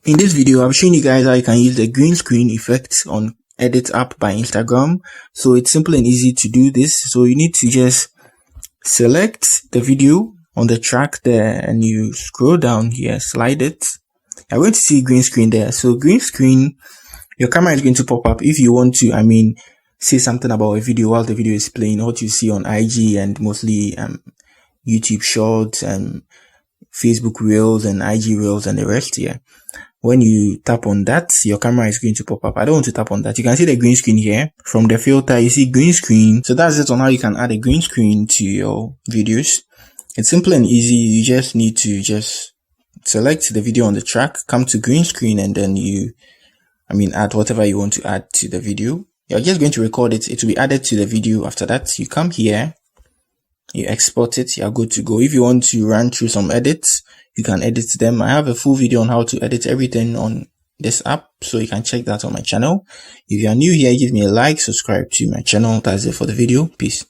In this video, I'm showing you guys how you can use the green screen effect on Edit app by Instagram. So it's simple and easy to do this. So you need to just select the video on the track there and you scroll down here, slide it. You're going to see green screen there. So green screen, your camera is going to pop up if you want to, say something about a video while the video is playing, what you see on IG and mostly YouTube Shorts and Facebook Reels and IG Reels and the rest here. When you tap on that, your camera is going to pop up. I don't want to tap on that. You can see the green screen here. From the filter, you see green screen. So that's it on how you can add a green screen to your videos. It's simple and easy. You just need to select the video on the track, come to green screen, and then you, add whatever you want to add to the video. You're just going to record it. It will be added to the video. After that, you come here, you export it, you're good to go. If you want to run through some edits, you can edit them. I have a full video on how to edit everything on this app, so you can check that on my channel. If you are new here, give me a like, subscribe to my channel. That's it for the video. Peace.